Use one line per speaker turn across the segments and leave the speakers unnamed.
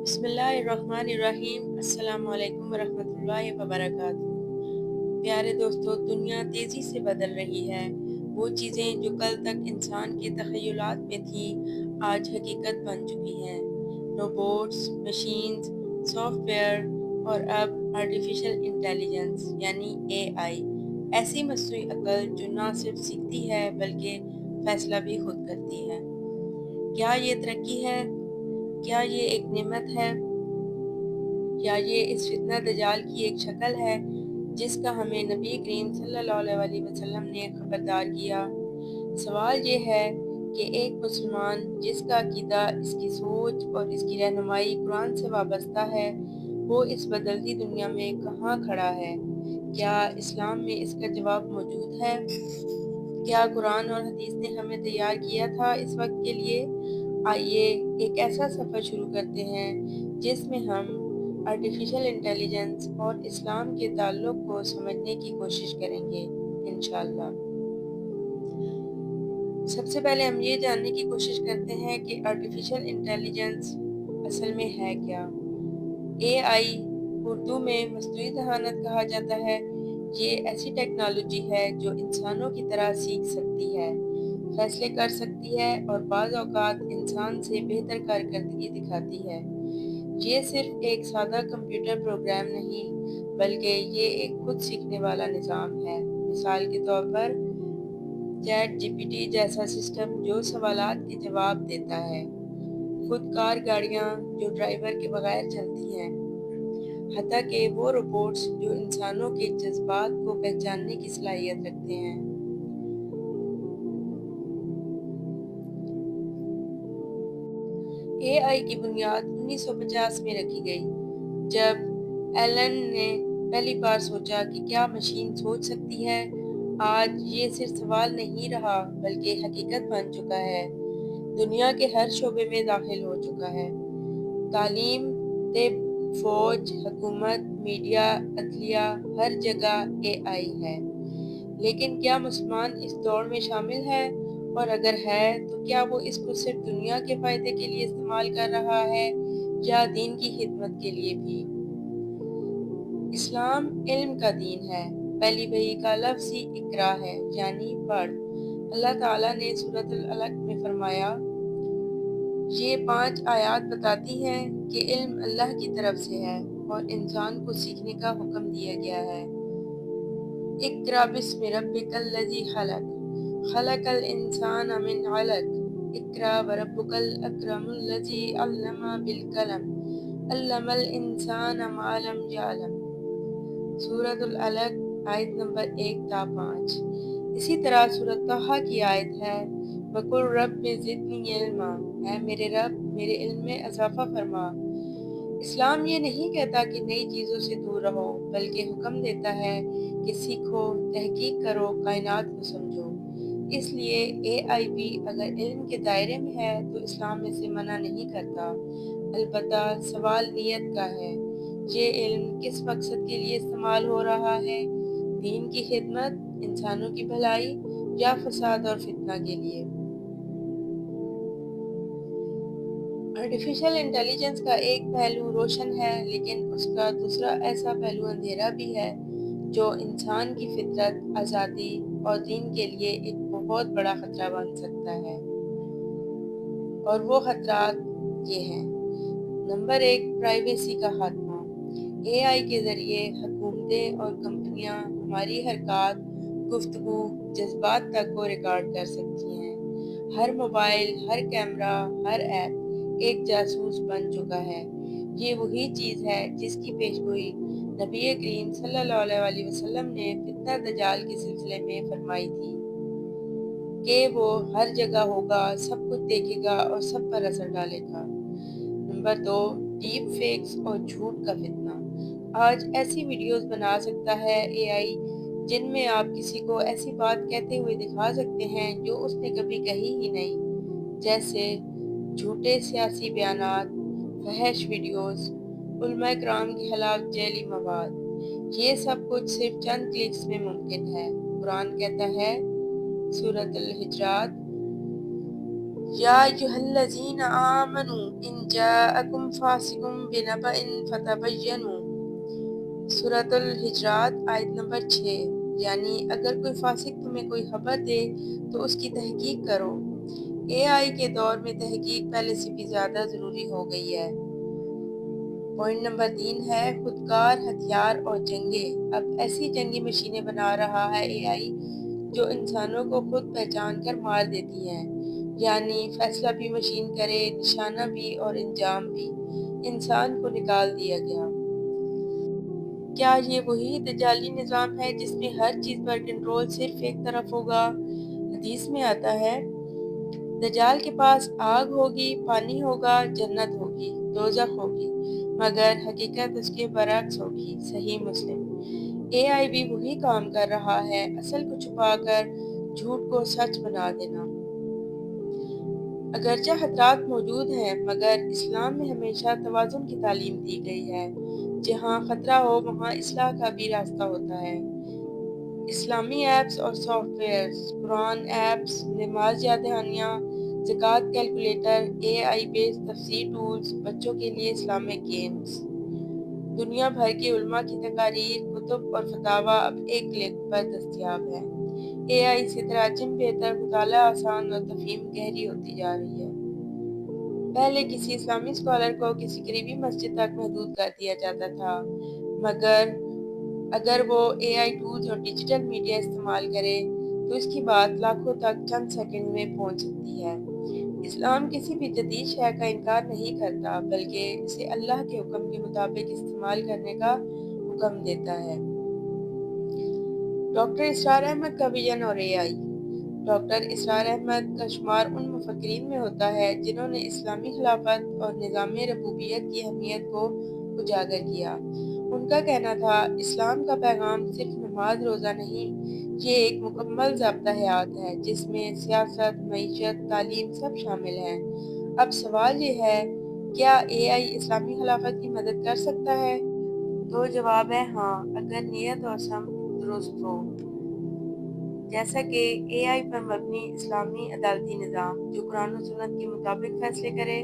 बिस्मिल्लाहिर्रहमानिर्रहीम। अस्सलामु अलैकुम वरहमतुल्लाहि वबरकातुहू। प्यारे दोस्तों, दुनिया तेज़ी से बदल रही है। वो चीज़ें जो कल तक इंसान के तख़य्युलात में थी, आज हकीकत बन चुकी हैं। रोबोट्स, मशीन्स, सॉफ्टवेयर और अब आर्टिफिशियल इंटेलिजेंस यानी एआई, ऐसी मसनूई अक़ल जो ना सिर्फ सीखती है बल्कि फ़ैसला भी खुद करती है। क्या ये तरक्की है? क्या ये एक नेमत है, या ये इस फितना दजाल की एक शक्ल है जिसका हमें नबी करीम सल्लल्लाहु अलैहि वसल्लम ने खबरदार किया? सवाल ये है कि एक मुसलमान जिसका अक़ीदा, इसकी सोच और इसकी रहनुमाई कुरान से वाबस्ता है, वो इस बदलती दुनिया में कहाँ खड़ा है? क्या इस्लाम में इसका जवाब मौजूद है? क्या कुरान और हदीस ने हमें तैयार किया था इस वक्त के लिए? आइए एक ऐसा सफ़र शुरू करते हैं जिसमें हम आर्टिफिशियल इंटेलिजेंस और इस्लाम के ताल्लुक़ को समझने की कोशिश करेंगे इंशाअल्लाह। सबसे पहले हम ये जानने की कोशिश करते हैं कि आर्टिफिशियल इंटेलिजेंस असल में है क्या। एआई उर्दू में मस्नूई ज़हानत कहा जाता है। ये ऐसी टेक्नोलॉजी है जो इंसानों की तरह सीख सकती है, फैसले कर सकती है और बाज़ औक़ात इंसान से बेहतर कारकर्दगी दिखाती है। ये सिर्फ एक सादा कंप्यूटर प्रोग्राम नहीं, बल्कि ये एक खुद सीखने वाला निज़ाम है। मिसाल के तौर पर चैट जीपीटी जैसा सिस्टम जो सवालात के जवाब देता है, खुदकार गाड़ियाँ जो ड्राइवर के बगैर चलती हैं, हत्ता कि वो रोबोट्स जो इंसानों के जज्बात को पहचानने की सलाहियत रखते हैं। एआई की बुनियाद 1950 में रखी गई, जब एलन ने पहली बार सोचा कि क्या मशीन सोच सकती है। आज ये सिर्फ सवाल नहीं रहा, बल्कि हकीकत बन चुका है। दुनिया के हर शोबे में दाखिल हो चुका है। तालीम, तिब, फ़ौज, हुकूमत, मीडिया, अदलिया, हर जगह एआई है। लेकिन क्या मुसलमान इस दौड़ में शामिल है? और अगर है तो क्या वो इसको सिर्फ दुनिया के फ़ायदे के लिए इस्तेमाल कर रहा है, या दीन की खिदमत के लिए भी? इस्लाम इल्म का दीन है। पहली वही का लफ्ज़ ही इक़रा है, यानी पढ़। अल्लाह ताला ने सूरतुल अलक़ में फरमाया, ये 5 आयात बताती हैं कि इल्म अल्लाह की तरफ से है और इंसान को सीखने का हुक्म दिया गया है। इक़रा बिस्मि रब्बिकल लज़ी खलक़, खलक़ल इंसान मिन अलक़, इक़रा व रब्बुकल अकरमुल लज़ी अल्लमा बिल कलम, अल्लमल इंसान मा लम यअलम। सूरतुल अलक़ आयत नंबर 1 ता 5। इसी तरह सूरत ताहा की आयत है, वक़ुल रब्बि ज़िदनी इल्मा, ऐ मेरे रब मेरे इल्म में इज़ाफ़ा फरमा। इस्लाम ये नहीं कहता कि नई चीज़ों से दूर रहो, बल्कि हुक्म देता है कि सीखो, तहकीक करो, कायनात को समझो। इसलिए एआई भी अगर इल्म के दायरे में है तो इस्लाम इसे मना नहीं करता। अलबत्ता सवाल नीयत का है। ये इल्म किस मकसद के लिए इस्तेमाल हो रहा है? दीन की खिदमत, इंसानों की भलाई, या फसाद और फितना के लिए? आर्टिफिशियल इंटेलिजेंस का एक पहलू रोशन है, लेकिन उसका दूसरा ऐसा पहलू अंधेरा भी है जो इंसान की फितरत, आज़ादी और दीन के लिए एक बहुत बड़ा खतरा बन सकता है। और वो खतरात ये हैं। नंबर 1, प्राइवेसी का खात्मा। एआई के ज़रिए हुकूमतें और कंपनियां हमारी हरकत, गुफ्तगू, जज्बात तक को रिकॉर्ड कर सकती हैं। हर मोबाइल, हर कैमरा, हर ऐप एक जासूस बन चुका है। ये वही चीज़ है जिसकी पेशगोई नबी करीम सल्लल्लाहु अलैहि वसल्लम ने फितना दजाल के सिलसिले में फरमाई थी कि वो हर जगह होगा, सब कुछ देखेगा और सब पर असर डालेगा। नंबर 2, डीप फेक्स और झूठ का फितना। आज ऐसी वीडियोस बना सकता है एआई जिनमें आप किसी को ऐसी बात कहते हुए दिखा सकते हैं जो उसने कभी कही ही नहीं, जैसे झूठे सियासी बयानात, फहश वीडियोस, उलमा कराम के खिलाफ जैली मवाद। ये सब कुछ सिर्फ चंद क्लिक्स में मुमकिन है। कुरान कहता है, सूरत अल-हिजरात یا ایھا الذین آمنوا ان جاءکم فاسق بنبأ فتبینوا، سورۃ الحجرات آیت نمبر 6۔ یعنی اگر کوئی فاسق تمہیں کوئی خبر دے تو اس کی تحقیق کرو۔ اے آئی کے دور میں تحقیق پہلے سے بھی زیادہ ضروری ہو گئی ہے۔ پوائنٹ نمبر 3 ہے خودکار ہتھیار اور جنگیں۔ اب ایسی جنگی مشینیں بنا رہا ہے اے آئی جو انسانوں کو خود پہچان کر مار دیتی ہیں، یعنی فیصلہ بھی مشین کرے، نشانہ بھی اور انجام بھی انسان کو نکال دیا گیا۔ کیا یہ وہی دجالی نظام ہے جس میں ہر چیز پر کنٹرول صرف ایک طرف ہوگا؟ حدیث میں آتا ہے دجال کے پاس آگ ہوگی، پانی ہوگا، جنت ہوگی، دوزخ ہوگی، مگر حقیقت اس کے برعکس ہوگی۔ صحیح مسلم۔ اے آئی بھی وہی کام کر رہا ہے، اصل کو چھپا کر جھوٹ کو سچ بنا دینا۔ اگرچہ خطرات موجود ہیں، مگر اسلام میں ہمیشہ توازن کی تعلیم دی گئی ہے۔ جہاں خطرہ ہو وہاں اصلاح کا بھی راستہ ہوتا ہے۔ اسلامی ایپس اور سافٹ ویئرز، قرآن ایپس، نماز یاد دہانیاں، زکوٰۃ کیلکولیٹر، اے آئی بیسڈ تفسیر ٹولز، بچوں کے لیے اسلامک گیمز۔ دنیا بھر کے علماء کی تقاریر، کتب اور فتاویٰ اب ایک کلک پر دستیاب ہیں۔ اے آئی سے تراجم بہتر، مطالعہ آسان اور تفہیم گہری ہوتی جا رہی ہے۔ پہلے کسی اسلامی اسکالر کو کسی قریبی مسجد تک محدود کر دیا جاتا تھا، مگر اگر وہ اے آئی ٹولز اور ڈیجیٹل میڈیا استعمال کرے تو اس کی بات لاکھوں تک چند سیکنڈ میں پہنچ سکتی ہے۔ اسلام کسی بھی جدید شے کا انکار نہیں کرتا، بلکہ اسے اللہ کے حکم کے مطابق استعمال کرنے کا حکم دیتا ہے۔ ڈاکٹر اسرار احمد کا وژن اور اے آئی۔ ڈاکٹر اسرار احمد کا شمار ان مفکرین میں ہوتا ہے جنہوں نے اسلامی خلافت اور نظام ربوبیت کی اہمیت کو اجاگر کیا۔ ان کا کہنا تھا اسلام کا پیغام صرف نماز روزہ نہیں، یہ ایک مکمل ضابطہ حیات ہے جس میں سیاست، معیشت، تعلیم سب شامل ہیں۔ اب سوال یہ ہے کیا اے آئی اسلامی خلافت کی مدد کر سکتا ہے؟ تو جواب ہے ہاں، اگر نیت اور سمت درست ہو۔ جیسا کہ اے آئی پر مبنی اسلامی عدالتی نظام جو قرآن و سنت کے مطابق فیصلے کرے،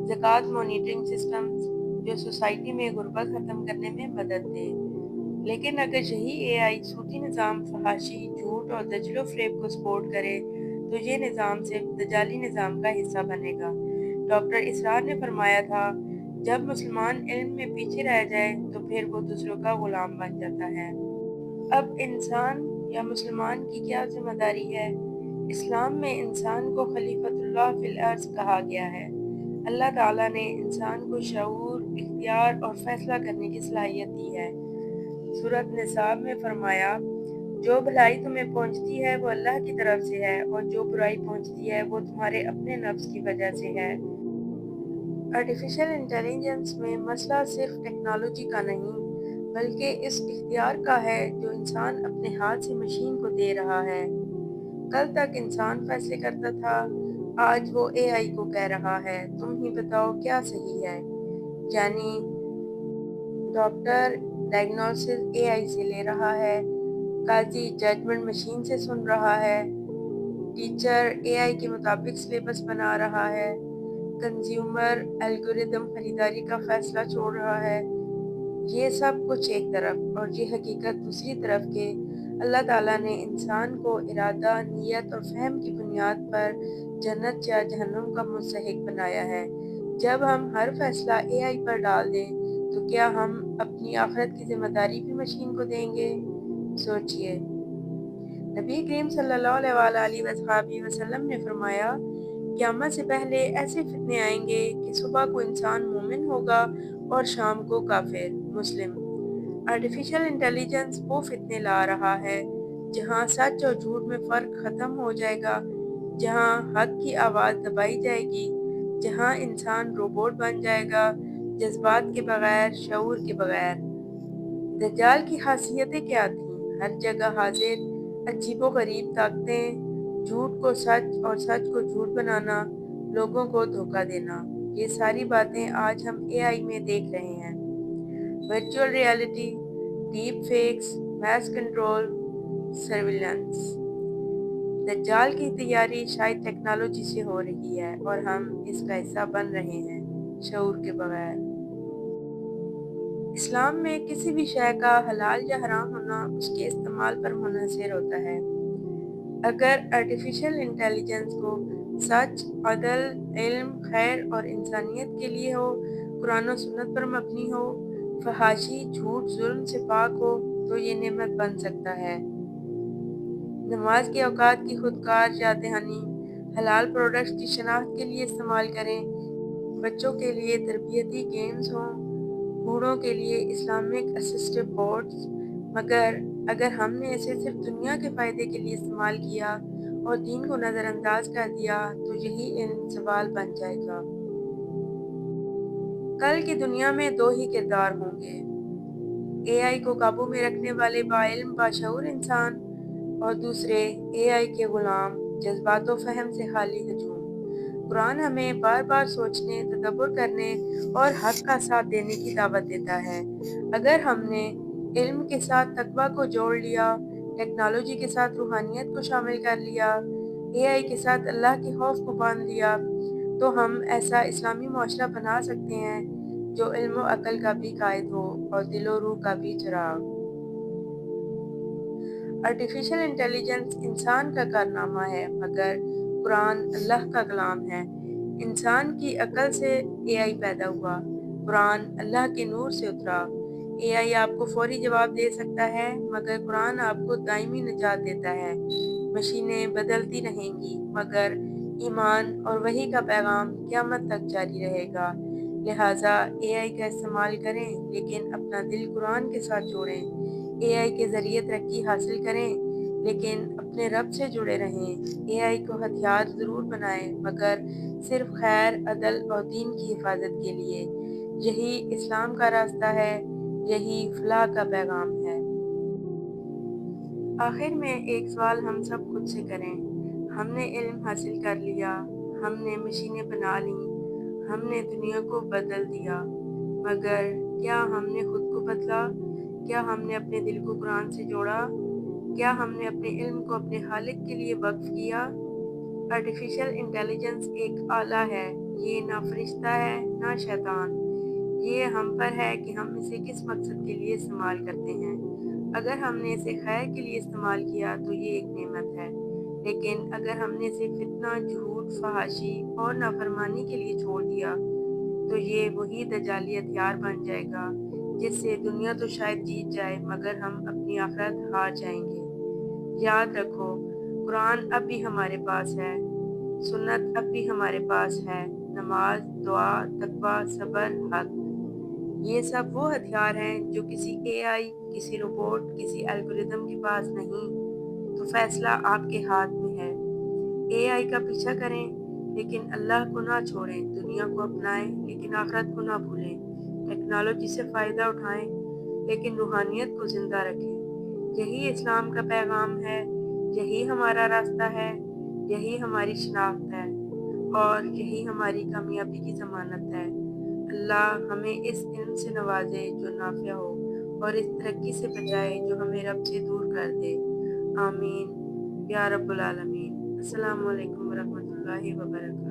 زکوٰۃ مانیٹرنگ سسٹمز جو سوسائٹی میں غربت ختم کرنے میں مدد دے۔ لیکن اگر یہی اے آئی صوتی نظام فحاشی، جھوٹ اور دجل و فریب کو سپورٹ کرے تو یہ نظام صرف دجالی نظام کا حصہ بنے گا۔ ڈاکٹر اسرار نے فرمایا تھا جب مسلمان علم میں پیچھے رہ جائے تو پھر وہ دوسروں کا غلام بن جاتا ہے۔ اب انسان یا مسلمان کی کیا ذمہ داری ہے؟ اسلام میں انسان کو خلیفۃ اللہ فی الارض کہا گیا ہے۔ اللہ تعالیٰ نے انسان کو شعور، اختیار اور فیصلہ کرنے کی صلاحیت دی ہے۔ سورۃ نساء میں فرمایا جو بھلائی تمہیں پہنچتی ہے وہ اللہ کی طرف سے ہے اور جو برائی پہنچتی ہے وہ تمہارے اپنے نفس کی وجہ سے ہے۔ آرٹیفیشل انٹیلیجنس میں مسئلہ صرف ٹیکنالوجی کا نہیں بلکہ اس اختیار کا ہے جو انسان اپنے ہاتھ سے مشین کو دے رہا ہے۔ کل تک انسان فیصلے کرتا تھا، آج وہ اے آئی کو کہہ رہا ہے تم ہی بتاؤ کیا صحیح ہے۔ یعنی ڈاکٹر ڈائگنوسس اے آئی سے لے رہا ہے، قاضی ججمنٹ مشین سے سن رہا ہے، ٹیچر اے آئی کے مطابق سلیبس بنا رہا ہے، کنزیومر الگورتھم خریداری کا فیصلہ چھوڑ رہا ہے۔ یہ سب کچھ ایک طرف اور یہ حقیقت دوسری طرف کہ اللہ تعالیٰ نے انسان کو ارادہ، نیت اور فہم کی بنیاد پر جنت یا جہنم کا مستحق بنایا ہے۔ جب ہم ہر فیصلہ اے آئی پر ڈال دیں تو کیا ہم اپنی آخرت کی ذمہ داری بھی مشین کو دیں گے؟ سوچئے۔ نبی کریم صلی اللہ علیہ وآلہ وسلم نے فرمایا قیامت سے پہلے ایسے فتنے آئیں گے کہ صبح کو انسان مومن ہوگا اور شام کو کافر۔ مسلم۔ آرٹیفیشل انٹیلیجنس وہ فتنے لا رہا ہے جہاں سچ اور جھوٹ میں فرق ختم ہو جائے گا، جہاں حق کی آواز دبائی جائے گی، جہاں انسان روبوٹ بن جائے گا، جذبات کے بغیر، شعور کے بغیر۔ دجال کی خاصیتیں کیا تھیں؟ ہر جگہ حاضر، عجیب و غریب طاقتیں، جھوٹ کو سچ اور سچ کو جھوٹ بنانا، لوگوں کو دھوکہ دینا۔ یہ ساری باتیں آج ہم اے آئی میں دیکھ رہے ہیں۔ Virtual reality, deep fakes, mass control, surveillance. दज्जाल की तैयारी शायद टेक्नोलॉजी से हो रही है और हम इसका हिस्सा बन रहे हैं, शऊर के बगैर। इस्लाम में किसी भी शय का हलाल या हराम होना उसके इस्तेमाल पर मुनहसर होता है। अगर आर्टिफिशियल इंटेलिजेंस को सच, अदल, इल्म, खैर और इंसानियत के लिए हो, कुरान और सुन्नत पर मबनी हो, फहाशी, झूठ, जुल्म से पाक हो, तो ये नेमत बन सकता है। नमाज के औकात की खुदकार याद दहानी, हलाल प्रोडक्ट्स की शनाख्त के लिए इस्तेमाल करें, बच्चों के लिए तरबियती गेम्स हों, बूढ़ों के लिए इस्लामिक असिस्टिव बोर्ड्स। मगर अगर हमने इसे सिर्फ दुनिया के फ़ायदे के लिए इस्तेमाल किया और दीन को नज़रअंदाज कर दिया तो यही इल्म सवाल बन जाएगा। कल की दुनिया में दो ही किरदार होंगे, एआई को काबू में रखने वाले बाइल्म बाशऊर इंसान और दूसरे एआई के गुलाम, जज्बात व फहम से खाली हजूम। कुरान हमें बार बार सोचने, तदब्बुर करने और हक का साथ देने की दावत देता है। अगर हमने इल्म के साथ तकवा को जोड़ लिया, टेक्नोलॉजी के साथ रूहानियत को शामिल कर लिया, एआई के साथ अल्लाह के खौफ को बांध लिया, तो हम ऐसा इस्लामी मुआशरा बना सकते हैं जो इल्म व अकल का भी कायद हो और दिलो रूह का भी चिराग। आर्टिफिशियल इंटेलिजेंस इंसान का कारनामा है, मगर कुरान अल्लाह का कलाम है। इंसान की अकल से एआई पैदा हुआ, कुरान अल्लाह के नूर से उतरा। एआई आपको फौरी जवाब दे सकता है, मगर कुरान आपको दायमी निजात देता है। मशीनें बदलती रहेंगी, मगर ईमान और वही का पैगाम क़यामत तक जारी रहेगा। लिहाजा एआई का इस्तेमाल करें, लेकिन अपना दिल कुरान के साथ जोड़ें। एआई के ज़रिए तरक्की हासिल करें, लेकिन अपने रब से जुड़े रहें। एआई को हथियार ज़रूर बनाएं, मगर सिर्फ खैर, अदल और दीन की हिफाजत के लिए। यही इस्लाम का रास्ता है, यही फलाह का पैगाम है। आखिर में एक सवाल हम सब खुद से करें, हमने इल्म हासिल कर लिया, हमने मशीनें बना लीं, हमने दुनिया को बदल दिया, मगर क्या हमने खुद को बदला? क्या हमने अपने दिल को कुरान से जोड़ा? क्या हमने अपने इल्म को अपने खालिक के लिए वक्फ किया? आर्टिफिशियल इंटेलिजेंस एक आला है, ये ना फरिश्ता है ना शैतान। ये हम पर है कि हम इसे किस मकसद के लिए इस्तेमाल करते हैं। अगर हमने इसे खैर के लिए इस्तेमाल किया तो ये एक नेमत है, लेकिन अगर हमने इसे फितना, झूठ, फहाशी और नाफरमानी के लिए छोड़ दिया तो ये वही दजाली हथियार बन जाएगा, जिससे दुनिया तो शायद जीत जाए, मगर हम अपनी आखिरत हार जाएंगे। याद रखो, कुरान अब भी हमारे पास है, सुन्नत अब भी हमारे पास है, नमाज, दुआ, तकवा, सब्र, हक, ये सब वो हथियार हैं जो किसी एआई, किसी रोबोट, किसी एल्गोरिदम के पास नहीं। तो फैसला आपके हाथ में है। एआई का पीछा करें, लेकिन अल्लाह को ना छोड़ें। दुनिया को अपनाएं, लेकिन आखिरत को ना भूलें। टेक्नोलॉजी से फ़ायदा उठाएं, लेकिन रूहानियत को ज़िंदा रखें। यही इस्लाम का पैगाम है, यही हमारा रास्ता है, यही हमारी शनाख्त है और यही हमारी कामयाबी की ज़मानत है। अल्लाह हमें इस इल्म से नवाजे जो नाफ़िया हो और इस तरक्की से बचाए जो हमें रब से दूर कर दे। आमीन या रब्बुल आलमीन। अस्सलामु अलैकुम वरहमतुल्लाहि वबरकातुहू।